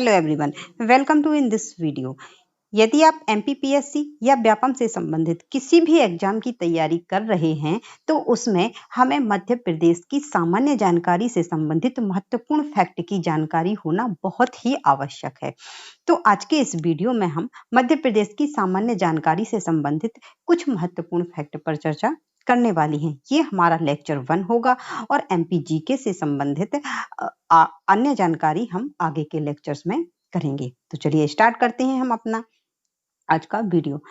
Hello everyone, welcome to in this video. यदि आप MPPSC या व्यापम से संबंधित किसी भी एग्जाम की तैयारी कर रहे हैं तो उसमें हमें मध्य प्रदेश की सामान्य जानकारी से संबंधित महत्वपूर्ण फैक्ट की जानकारी होना बहुत ही आवश्यक है। तो आज के इस वीडियो में हम मध्य प्रदेश की सामान्य जानकारी से संबंधित कुछ महत्वपूर्ण फैक्ट पर चर्चा करने वाली हैं। ये हमारा लेक्चर 1 होगा और एमपीजीके से संबंधित अन्य जानकारी हम आगे के लेक्चर्स में करेंगे। तो चलिए स्टार्ट करते हैं हम अपना आज का वीडियो।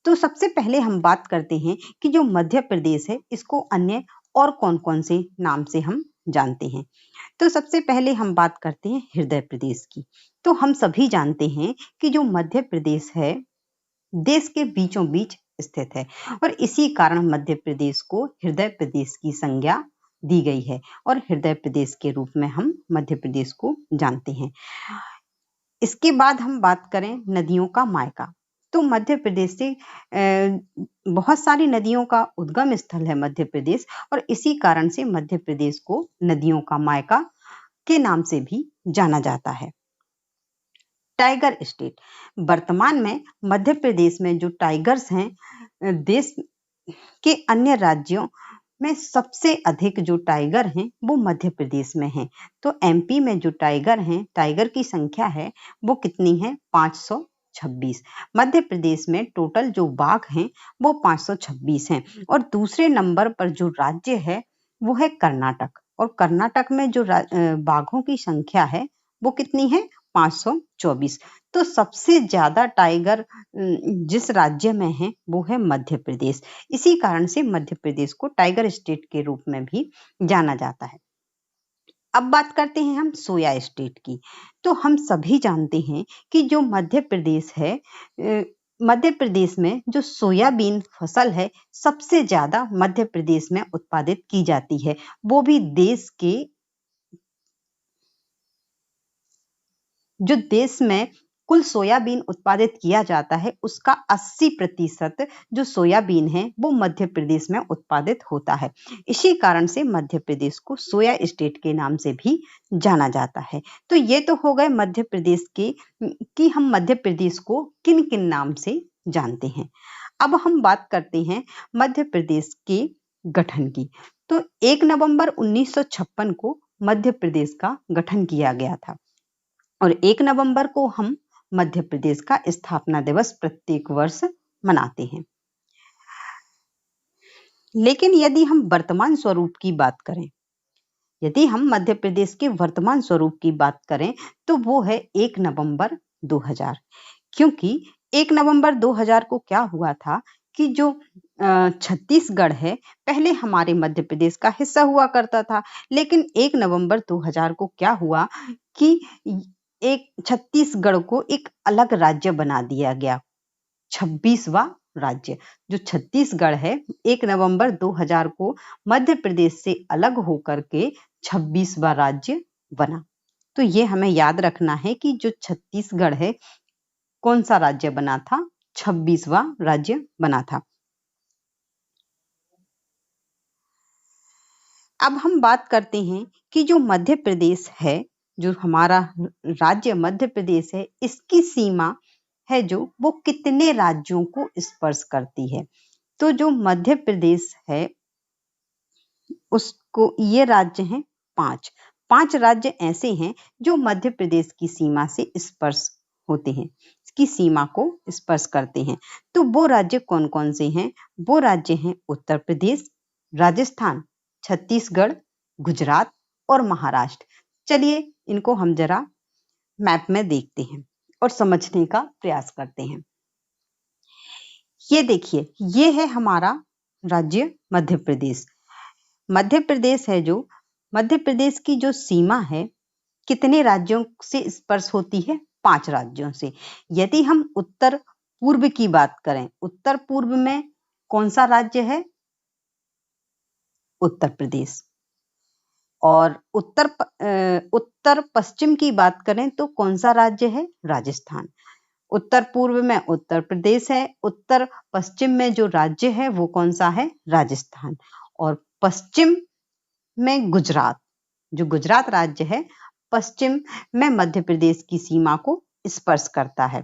तो सबसे पहले हम बात करते हैं कि जो मध्य प्रदेश है इसको अन्य और कौन-कौन से नाम से हम जानते हैं। तो सबसे पहले हम बात करते हैं हृदय प्रदेश की। तो हम सभी जानते हैं कि जो मध्य प्रदेश है देश के बीचों बीच स्थित है और इसी कारण मध्य प्रदेश को हृदय प्रदेश की संज्ञा दी गई है और हृदय प्रदेश के रूप में हम मध्य प्रदेश को जानते हैं। इसके बाद हम बात करें नदियों का मायका। तो मध्य प्रदेश से बहुत सारी नदियों का उद्गम स्थल है मध्य प्रदेश और इसी कारण से मध्य प्रदेश को नदियों का मायका के नाम से भी जाना जाता है। टाइगर स्टेट, वर्तमान में मध्य प्रदेश में जो टाइगर्स हैं देश के अन्य राज्यों में सबसे अधिक जो टाइगर हैं वो मध्य प्रदेश में हैं। तो एमपी में जो टाइगर हैं, टाइगर की संख्या है वो कितनी है? 526। मध्य प्रदेश में टोटल जो बाघ हैं वो 526 हैं और दूसरे नंबर पर जो राज्य है वो है कर्नाटक और कर्नाटक में जो बाघों की संख्या है वो कितनी है? 524। तो सबसे ज्यादा टाइगर जिस राज्य में है वो है मध्य प्रदेश। इसी कारण से मध्य प्रदेश को टाइगर स्टेट के रूप में भी जाना जाता है। अब बात करते हैं हम सोया स्टेट की। तो हम सभी जानते हैं कि जो मध्य प्रदेश है मध्य प्रदेश में जो सोयाबीन फसल है सबसे ज्यादा मध्य प्रदेश में उत्पादित की जाती है। वो भी देश में कुल सोयाबीन उत्पादित किया जाता है उसका 80% जो सोयाबीन है वो मध्य प्रदेश में उत्पादित होता है। इसी कारण से मध्य प्रदेश को सोया स्टेट के नाम से भी जाना जाता है। तो ये तो हो गए मध्य प्रदेश के कि हम मध्य प्रदेश को किन किन नाम से जानते हैं। अब हम बात करते हैं मध्य प्रदेश के गठन की। तो 1 नवंबर 1956 को मध्य प्रदेश का गठन किया गया था और 1 नवंबर को हम मध्य प्रदेश का स्थापना दिवस प्रत्येक वर्ष मनाते हैं। लेकिन यदि हम वर्तमान स्वरूप की बात करें, यदि हम मध्य प्रदेश के वर्तमान स्वरूप की बात करें तो वो है 1 नवंबर 2000। क्योंकि 1 नवंबर 2000 को क्या हुआ था कि जो छत्तीसगढ़ है पहले हमारे मध्य प्रदेश का हिस्सा हुआ करता था, लेकिन 1 नवंबर 2000 को क्या हुआ कि एक छत्तीसगढ़ को एक अलग राज्य बना दिया गया, 26वां राज्य। जो छत्तीसगढ़ है 1 नवंबर 2000 को मध्य प्रदेश से अलग होकर के 26वां राज्य बना। तो ये हमें याद रखना है कि जो छत्तीसगढ़ है कौन सा राज्य बना था? 26वां राज्य बना था। अब हम बात करते हैं कि जो मध्य प्रदेश है, जो हमारा राज्य मध्य प्रदेश है, इसकी सीमा है जो वो कितने राज्यों को स्पर्श करती है। तो जो मध्य प्रदेश है उसको ये राज्य हैं 5 राज्य ऐसे हैं जो मध्य प्रदेश की सीमा से स्पर्श होते हैं, इसकी सीमा को स्पर्श करते हैं। तो वो राज्य कौन कौन से हैं? वो राज्य हैं उत्तर प्रदेश, राजस्थान, छत्तीसगढ़, गुजरात और महाराष्ट्र। चलिए इनको हम जरा मैप में देखते हैं और समझने का प्रयास करते हैं। ये देखिए, ये है हमारा राज्य मध्य प्रदेश। मध्य प्रदेश है जो मध्य प्रदेश की जो सीमा है कितने राज्यों से स्पर्श होती है? 5 राज्यों से। यदि हम उत्तर पूर्व की बात करें, उत्तर पूर्व में कौन सा राज्य है? उत्तर प्रदेश। और उत्तर पश्चिम की बात करें तो कौन सा राज्य है? राजस्थान। उत्तर पूर्व में उत्तर प्रदेश है, उत्तर पश्चिम में जो राज्य है वो कौन सा है? राजस्थान। और पश्चिम में गुजरात, जो गुजरात राज्य है पश्चिम में मध्य प्रदेश की सीमा को स्पर्श करता है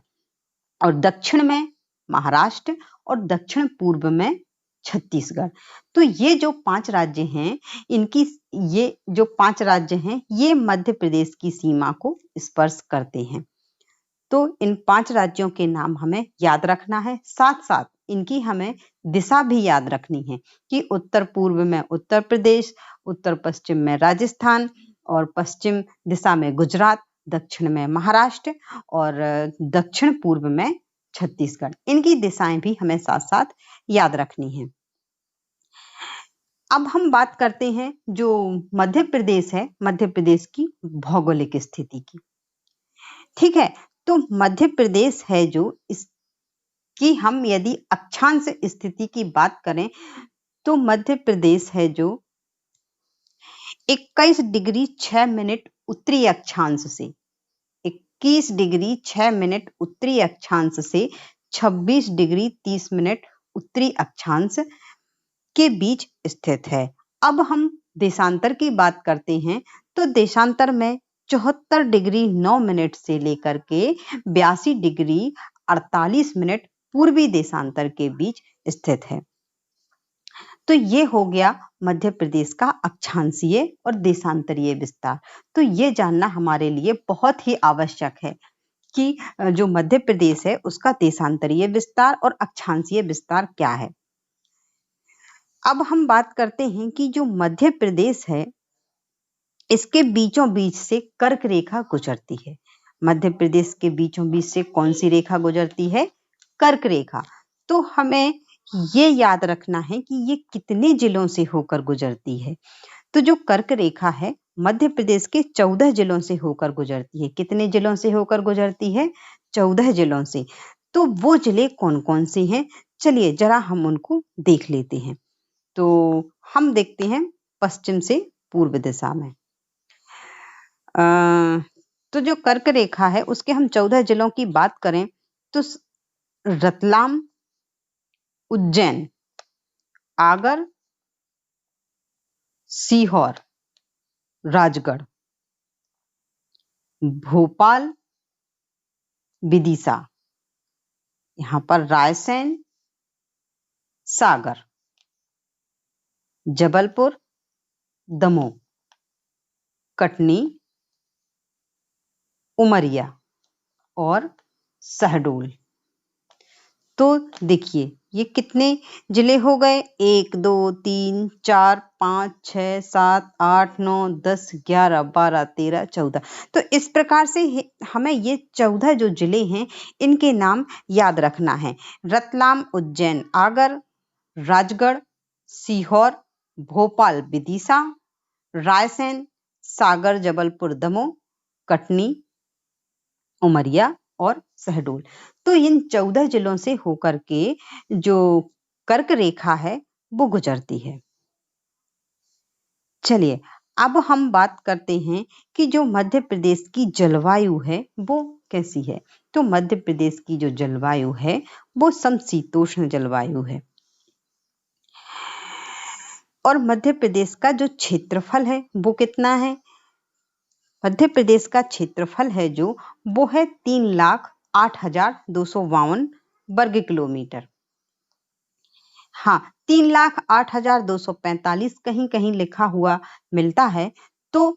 और दक्षिण में महाराष्ट्र और दक्षिण पूर्व में छत्तीसगढ़। तो ये जो 5 राज्य हैं, ये मध्य प्रदेश की सीमा को स्पर्श करते हैं। तो इन 5 राज्यों के नाम हमें याद रखना है, साथ साथ इनकी हमें दिशा भी याद रखनी है कि उत्तर पूर्व में उत्तर प्रदेश, उत्तर पश्चिम में राजस्थान और पश्चिम दिशा में गुजरात, दक्षिण में महाराष्ट्र और दक्षिण पूर्व में छत्तीसगढ़। इनकी दिशाएं भी हमें साथ साथ याद रखनी है। अब हम बात करते हैं जो मध्य प्रदेश है, मध्य प्रदेश की भौगोलिक स्थिति की। ठीक है, तो मध्य प्रदेश है जो इसकी हम यदि अक्षांश स्थिति की बात करें तो मध्य प्रदेश है जो 21 डिग्री 6 मिनट उत्तरी अक्षांश से 21 डिग्री 6 मिनट उत्तरी अक्षांश से 26 डिग्री 30 मिनट उत्तरी अक्षांश के बीच स्थित है। अब हम देशांतर की बात करते हैं तो देशांतर में 74 डिग्री 9 मिनट से लेकर के 82 डिग्री 48 मिनट पूर्वी देशांतर के बीच स्थित है। तो ये हो गया मध्य प्रदेश का अक्षांशीय और देशांतरीय विस्तार। तो ये जानना हमारे लिए बहुत ही आवश्यक है कि जो मध्य प्रदेश है उसका देशांतरीय विस्तार और अक्षांशीय विस्तार क्या है। अब हम बात करते हैं कि जो मध्य प्रदेश है इसके बीचों बीच से कर्क रेखा गुजरती है। मध्य प्रदेश के बीचों बीच से कौन सी रेखा गुजरती है? कर्क रेखा। तो हमें ये याद रखना है कि ये कितने जिलों से होकर गुजरती है। तो जो कर्क रेखा है मध्य प्रदेश के 14 जिलों से होकर गुजरती है। कितने जिलों से होकर गुजरती है? 14 जिलों से। तो वो जिले कौन कौन से हैं? चलिए जरा हम उनको देख लेते हैं। तो हम देखते हैं पश्चिम से पूर्व दिशा में। तो जो कर्क रेखा है उसके हम 14 जिलों की बात करें तो रतलाम, उज्जैन, आगर, सीहोर, राजगढ़, भोपाल, विदिशा, यहाँ पर रायसेन, सागर, जबलपुर, दमोह, कटनी, उमरिया और शहडोल। तो देखिए ये कितने जिले हो गए? 1 2 3 4 5 6 7 8 9 10 11 12 13 14। तो इस प्रकार से हमें ये 14 जो जिले हैं इनके नाम याद रखना है। रतलाम, उज्जैन, आगर, राजगढ़, सीहोर, भोपाल, विदिशा, रायसेन, सागर, जबलपुर, दमोह, कटनी, उमरिया और शहडोल। तो इन 14 जिलों से होकर के जो कर्क रेखा है वो गुजरती है। चलिए अब हम बात करते हैं कि जो मध्य प्रदेश की जलवायु है वो कैसी है। तो मध्य प्रदेश की जो जलवायु है वो समशीतोष्ण जलवायु है और मध्य प्रदेश का जो क्षेत्रफल है वो कितना है? मध्य प्रदेश का क्षेत्रफल है जो वो है 3,08,252 वर्ग किलोमीटर। हाँ, 3,08,245 कहीं कहीं लिखा हुआ मिलता है। तो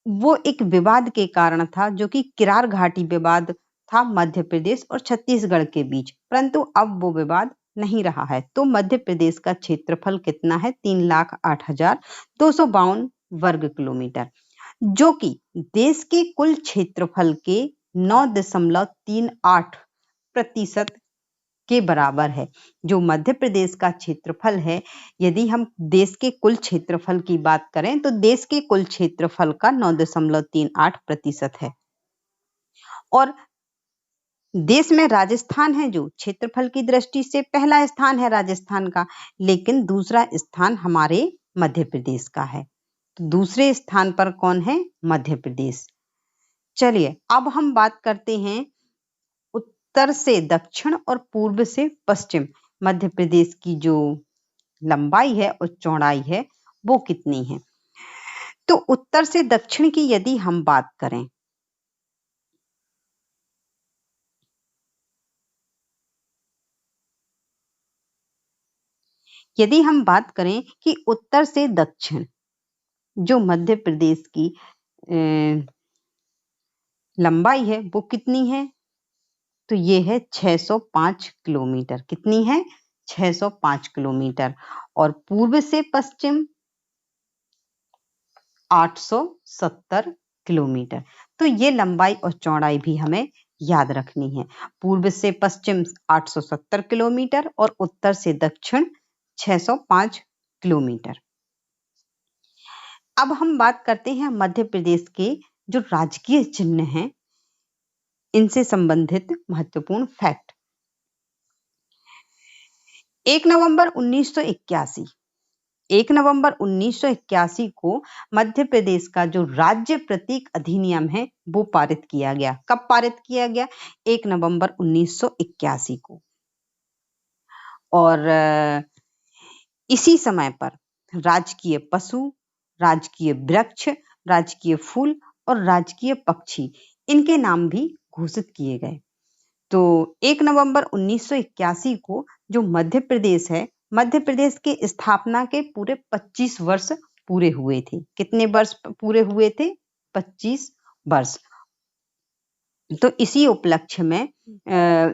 वो एक विवाद के कारण था जो कि किरार घाटी विवाद था मध्य प्रदेश और छत्तीसगढ़ के बीच, परंतु अब वो विवाद नहीं रहा है। तो मध्य प्रदेश का क्षेत्रफल कितना है? 3,08,252 वर्ग किलोमीटर, जो कि देश के कुल क्षेत्रफल के 9.38% के बराबर है। जो मध्य प्रदेश का क्षेत्रफल है, यदि हम देश के कुल क्षेत्रफल की बात करें तो देश के कुल क्षेत्रफल का 9.38% है। और देश में राजस्थान है जो क्षेत्रफल की दृष्टि से पहला स्थान है राजस्थान का, लेकिन दूसरा स्थान हमारे मध्य प्रदेश का है। तो दूसरे स्थान पर कौन है? मध्य प्रदेश। चलिए अब हम बात करते हैं उत्तर से दक्षिण और पूर्व से पश्चिम मध्य प्रदेश की जो लंबाई है और चौड़ाई है वो कितनी है। तो उत्तर से दक्षिण की यदि हम बात करें, यदि हम बात करें कि उत्तर से दक्षिण जो मध्य प्रदेश की लंबाई है वो कितनी है, तो ये है 605 किलोमीटर। कितनी है? 605 किलोमीटर। और पूर्व से पश्चिम 870 किलोमीटर। तो ये लंबाई और चौड़ाई भी हमें याद रखनी है। पूर्व से पश्चिम 870 किलोमीटर और उत्तर से दक्षिण 605 किलोमीटर। अब हम बात करते हैं मध्य प्रदेश के जो राजकीय चिन्ह हैं, इनसे संबंधित महत्वपूर्ण फैक्ट। 1 नवंबर 1981 1 नवंबर 1981 को मध्य प्रदेश का जो राज्य प्रतीक अधिनियम है वो पारित किया गया। कब पारित किया गया? 1 नवंबर 1981 को। और इसी समय पर राजकीय पशु, राजकीय वृक्ष, राजकीय फूल और राजकीय पक्षी, इनके नाम भी घोषित किए गए। तो 1 नवंबर 1981 को जो मध्य प्रदेश है, मध्य प्रदेश की स्थापना के पूरे 25 वर्ष पूरे हुए थे। कितने वर्ष पूरे हुए थे? 25 वर्ष। तो इसी उपलक्ष्य में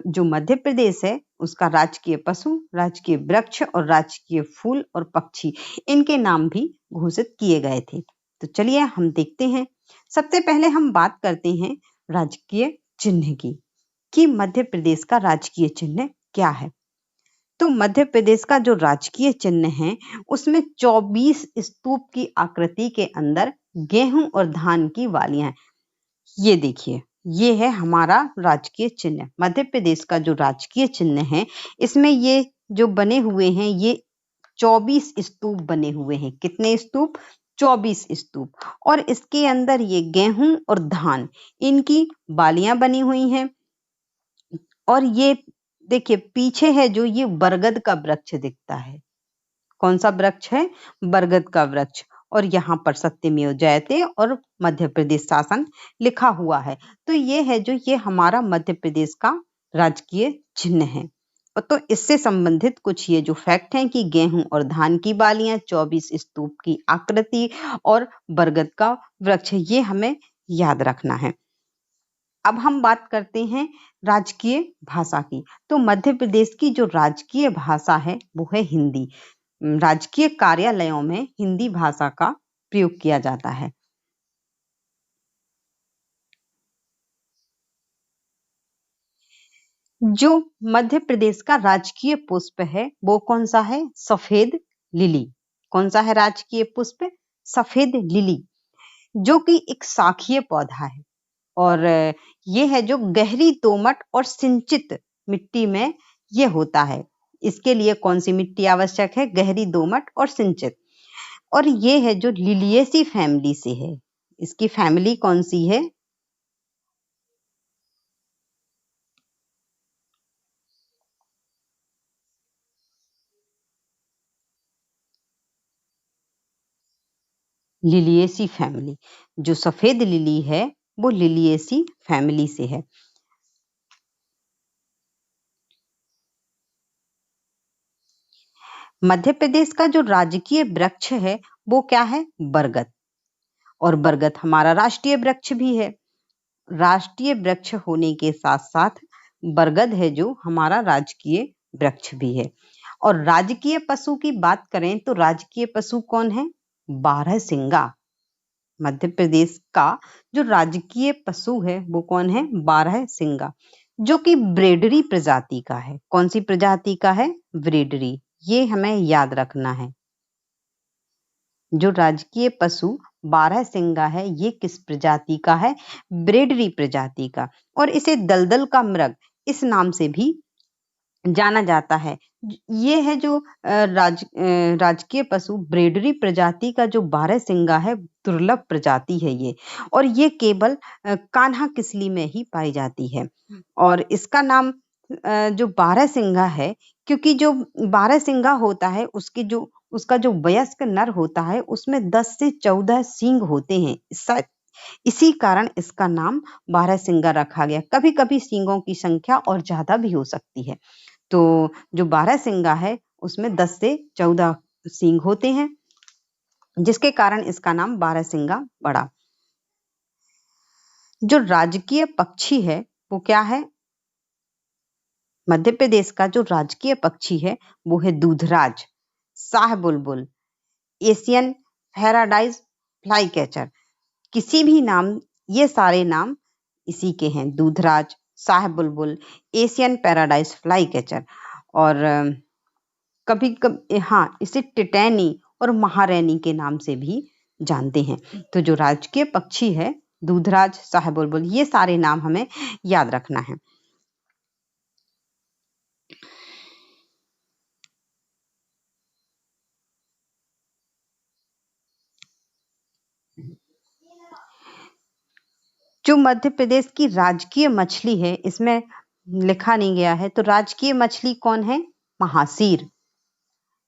जो मध्य प्रदेश है उसका राजकीय पशु, राजकीय वृक्ष और राजकीय फूल और पक्षी, इनके नाम भी घोषित किए गए थे। तो चलिए हम देखते हैं। सबसे पहले हम बात करते हैं राजकीय चिन्ह की, कि मध्य प्रदेश का राजकीय चिन्ह क्या है। तो मध्य प्रदेश का जो राजकीय चिन्ह है उसमें 24 स्तूप की आकृति के अंदर गेहूं और धान की वालियां। ये देखिए, ये है हमारा राजकीय चिन्ह। मध्य प्रदेश का जो राजकीय चिन्ह है इसमें ये जो बने हुए हैं ये 24 स्तूप बने हुए हैं। कितने स्तूप? 24 स्तूप। और इसके अंदर ये गेहूं और धान, इनकी बालियां बनी हुई हैं। और ये देखिए पीछे है जो ये बरगद का वृक्ष दिखता है। कौन सा वृक्ष है? बरगद का वृक्ष। और यहाँ पर सत्यमेव जयते और मध्य प्रदेश शासन लिखा हुआ है। तो ये है जो ये हमारा मध्य प्रदेश का राजकीय चिन्ह है। तो इससे संबंधित कुछ ये जो फैक्ट हैं कि गेहूं और धान की बालियां, 24 स्तूप की आकृति और बरगद का वृक्ष, ये हमें याद रखना है। अब हम बात करते हैं राजकीय भाषा की। तो मध्य प्रदेश की जो राजकीय भाषा है वो है हिंदी। राजकीय कार्यालयों में हिंदी भाषा का प्रयोग किया जाता है। जो मध्य प्रदेश का राजकीय पुष्प है वो कौन सा है? सफेद लिली। कौन सा है राजकीय पुष्प? सफेद लिली, जो कि एक शाखीय पौधा है। और ये है जो गहरी दोमट और सिंचित मिट्टी में ये होता है। इसके लिए कौन सी मिट्टी आवश्यक है? गहरी दोमट और सिंचित। और ये है जो लिलिएसी फैमिली से है। इसकी फैमिली कौन सी है? Liliaceae family. जो सफेद लिली है वो लिलिएसी फैमिली से है। मध्य प्रदेश का जो राजकीय वृक्ष है वो क्या है? बरगद। और बरगद हमारा राष्ट्रीय वृक्ष भी है। राष्ट्रीय वृक्ष होने के साथ साथ बरगद है जो हमारा राजकीय वृक्ष भी है। और राजकीय पशु की बात करें तो राजकीय पशु कौन है? बारहसिंगा। मध्य प्रदेश का जो राजकीय पशु है वो कौन है? बारहसिंगा, जो कि ब्रेडरी प्रजाति का है। कौन सी प्रजाति का है? ब्रेडरी। ये हमें याद रखना है। जो राजकीय पशु बारहसिंगा है ये किस प्रजाति का है? ब्रेडरी प्रजाति का। और इसे दलदल का मृग इस नाम से भी जाना जाता है। ये है जो राजकीय पशु ब्रेडरी प्रजाति का जो बारहसिंगा है, दुर्लभ प्रजाति है ये। और ये केवल कान्हा किसली में ही पाई जाती है। और इसका नाम जो बारहसिंगा है, क्योंकि जो बारहसिंगा होता है उसके जो उसका जो वयस्क नर होता है उसमें 10 से 14 सींग होते हैं। इसी कारण इसका नाम बारहसिंगा रखा गया। कभी कभी सींगों की संख्या और ज्यादा भी हो सकती है। तो जो बारहसिंगा है उसमें 10 से 14 सींग होते हैं, जिसके कारण इसका नाम बारहसिंगा पड़ा। जो राजकीय पक्षी है वो क्या है? मध्य प्रदेश का जो राजकीय पक्षी है वो है दूधराज, शाह बुलबुल, एशियन पैराडाइज फ्लाई कैचर। किसी भी नाम, ये सारे नाम इसी के हैं, दूधराज, शाह बुलबुल, एशियन पैराडाइज फ्लाई कैचर। और कभी कभी हाँ, इसे टिटैनी और महारैनी के नाम से भी जानते हैं। तो जो राजकीय पक्षी है दूधराज, शाह बुलबुल, ये सारे नाम हमें याद रखना है। जो मध्य प्रदेश की राजकीय मछली है इसमें लिखा नहीं गया है, तो राजकीय मछली कौन है? महासीर।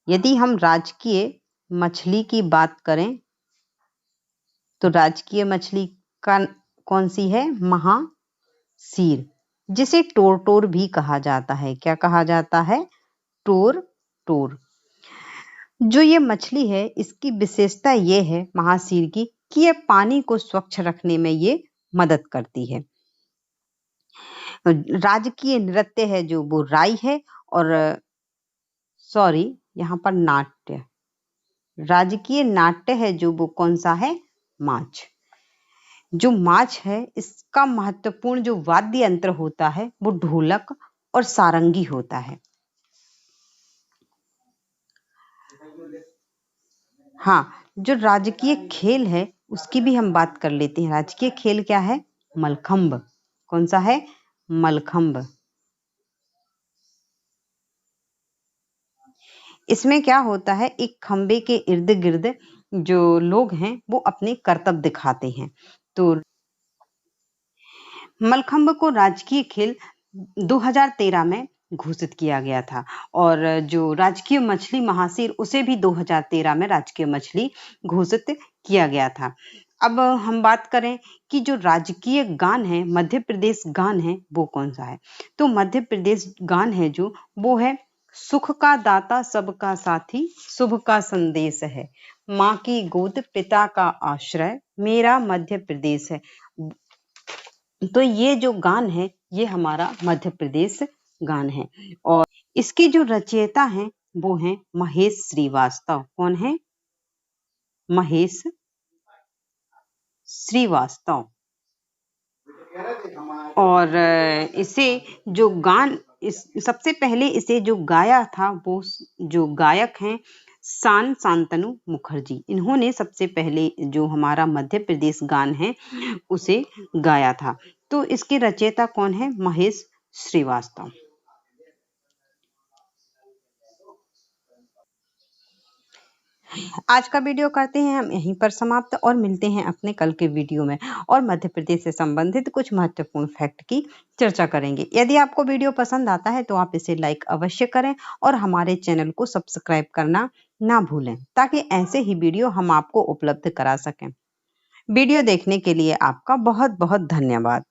यदि हम राजकीय मछली की बात करें तो राजकीय मछली का कौन सी है? महासीर, जिसे टोरटोर भी कहा जाता है। क्या कहा जाता है? टोरटोर। जो ये मछली है इसकी विशेषता ये है महासीर की कि ये पानी को स्वच्छ रखने में ये मदद करती है। राजकीय नृत्य है जो वो राई है, और सॉरी यहाँ पर नाट्य, राजकीय नाट्य है जो वो कौन सा है? माछ। जो माछ है इसका महत्वपूर्ण जो वाद्य यंत्र होता है वो ढोलक और सारंगी होता है। हाँ, जो राजकीय खेल है उसकी भी हम बात कर लेते हैं। राजकीय खेल क्या है? मलखंभ। कौन सा है? मलखंभ। इसमें क्या होता है, एक खंबे के इर्द गिर्द जो लोग हैं वो अपने करतब दिखाते हैं। तो मलखंभ को राजकीय खेल 2013 में घोषित किया गया था, और जो राजकीय मछली महासीर उसे भी 2013 में राजकीय मछली घोषित किया गया था। अब हम बात करें कि जो राजकीय गान है, मध्य प्रदेश गान है, वो कौन सा है? तो मध्य प्रदेश गान है जो वो है, सुख का दाता सबका साथी, शुभ का संदेश है, माँ की गोद पिता का आश्रय, मेरा मध्य प्रदेश है। तो ये जो गान है ये हमारा मध्य प्रदेश गान है, और इसके जो रचयिता हैं वो हैं महेश श्रीवास्तव। कौन है? महेश श्रीवास्तव। और इसे जो गान इस सबसे पहले इसे जो गाया था वो जो गायक हैं शांतनु मुखर्जी। इन्होंने सबसे पहले जो हमारा मध्य प्रदेश गान है उसे गाया था। तो इसके रचयिता कौन है? महेश श्रीवास्तव। आज का वीडियो करते हैं हम यहीं पर समाप्त, और मिलते हैं अपने कल के वीडियो में, और मध्य प्रदेश से संबंधित कुछ महत्वपूर्ण फैक्ट की चर्चा करेंगे। यदि आपको वीडियो पसंद आता है तो आप इसे लाइक अवश्य करें, और हमारे चैनल को सब्सक्राइब करना ना भूलें, ताकि ऐसे ही वीडियो हम आपको उपलब्ध करा सकें। वीडियो देखने के लिए आपका बहुत बहुत धन्यवाद।